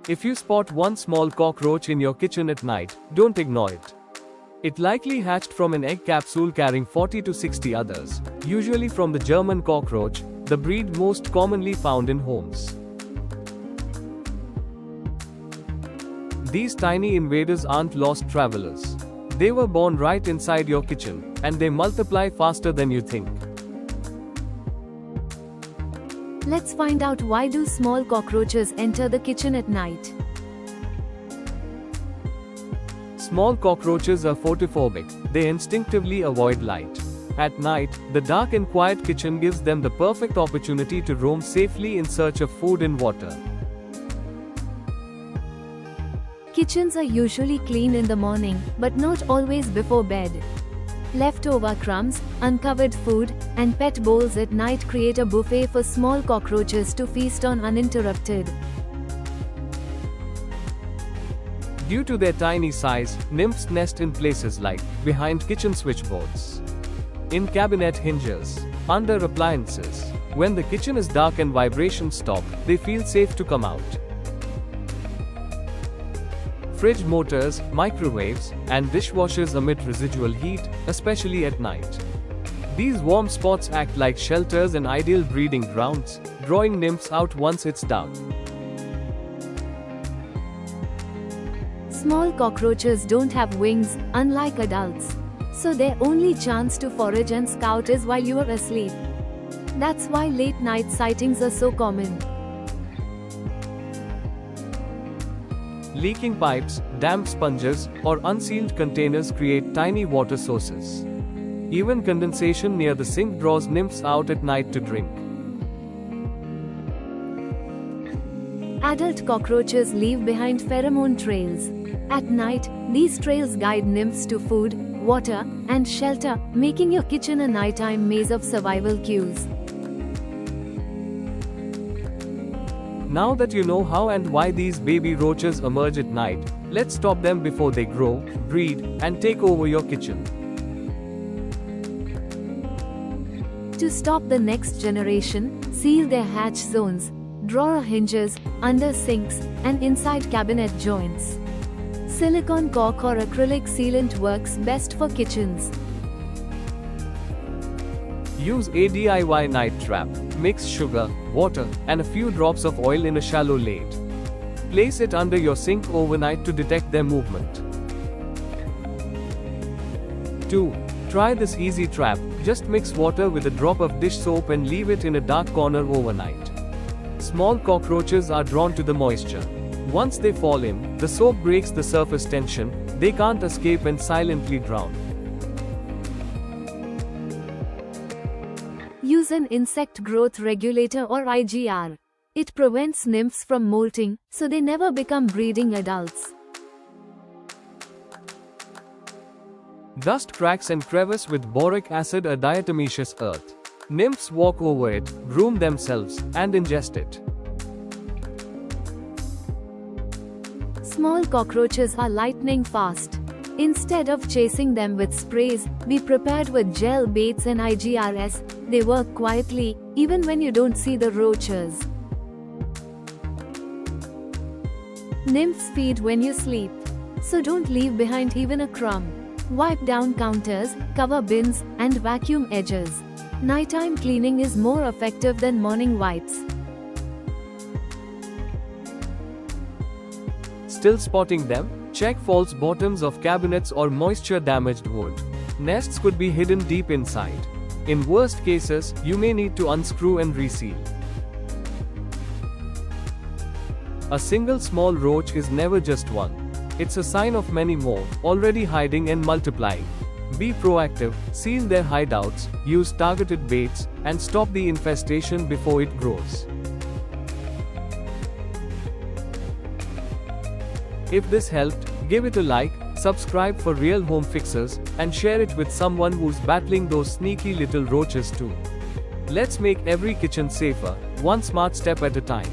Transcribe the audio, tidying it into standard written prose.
If you spot one small cockroach in your kitchen at night, don't ignore it. It likely hatched from an egg capsule carrying 40 to 60 others, usually from the German cockroach, the breed most commonly found in homes. These tiny invaders aren't lost travelers. They were born right inside your kitchen, and they multiply faster than you think. Let's find out why do small cockroaches enter the kitchen at night. Small cockroaches are photophobic. They instinctively avoid light. At night, the dark and quiet kitchen gives them the perfect opportunity to roam safely in search of food and water. Kitchens are usually clean in the morning, but not always before bed. Leftover crumbs, uncovered food, and pet bowls at night create a buffet for small cockroaches to feast on uninterrupted. Due to their tiny size, nymphs nest in places like behind kitchen switchboards, in cabinet hinges, under appliances. When the kitchen is dark and vibrations stop, they feel safe to come out. Fridge motors, microwaves, and dishwashers emit residual heat, especially at night. These warm spots act like shelters and ideal breeding grounds, drawing nymphs out once it's dark. Small cockroaches don't have wings, unlike adults. So their only chance to forage and scout is while you are asleep. That's why late night sightings are so common. Leaking pipes, damp sponges, or unsealed containers create tiny water sources. Even condensation near the sink draws nymphs out at night to drink. Adult cockroaches leave behind pheromone trails. At night, these trails guide nymphs to food, water, and shelter, making your kitchen a nighttime maze of survival cues. Now that you know how and why these baby roaches emerge at night, let's stop them before they grow, breed, and take over your kitchen. To stop the next generation, seal their hatch zones, drawer hinges, under sinks, and inside cabinet joints. Silicone caulk or acrylic sealant works best for kitchens. Use a DIY night trap. Mix sugar, water, and a few drops of oil in a shallow lake. Place it under your sink overnight to detect their movement. 2. Try this easy trap. Just mix water with a drop of dish soap and leave it in a dark corner overnight. Small cockroaches are drawn to the moisture. Once they fall in, the soap breaks the surface tension, they can't escape and silently drown. Use an insect growth regulator or IGR. It prevents nymphs from molting, so they never become breeding adults. Dust cracks and crevice with boric acid or diatomaceous earth. Nymphs walk over it, groom themselves, and ingest it. Small cockroaches are lightning fast. Instead of chasing them with sprays, be prepared with gel baits and IGRs. They work quietly, even when you don't see the roaches. Nymphs feed when you sleep. So don't leave behind even a crumb. Wipe down counters, cover bins, and vacuum edges. Nighttime cleaning is more effective than morning wipes. Still spotting them? Check false bottoms of cabinets or moisture-damaged wood. Nests could be hidden deep inside. In worst cases, you may need to unscrew and reseal. A single small roach is never just one. It's a sign of many more, already hiding and multiplying. Be proactive, seal their hideouts, use targeted baits, and stop the infestation before it grows. If this helped, give it a like, subscribe for real home fixes, and share it with someone who's battling those sneaky little roaches too. Let's make every kitchen safer, one smart step at a time.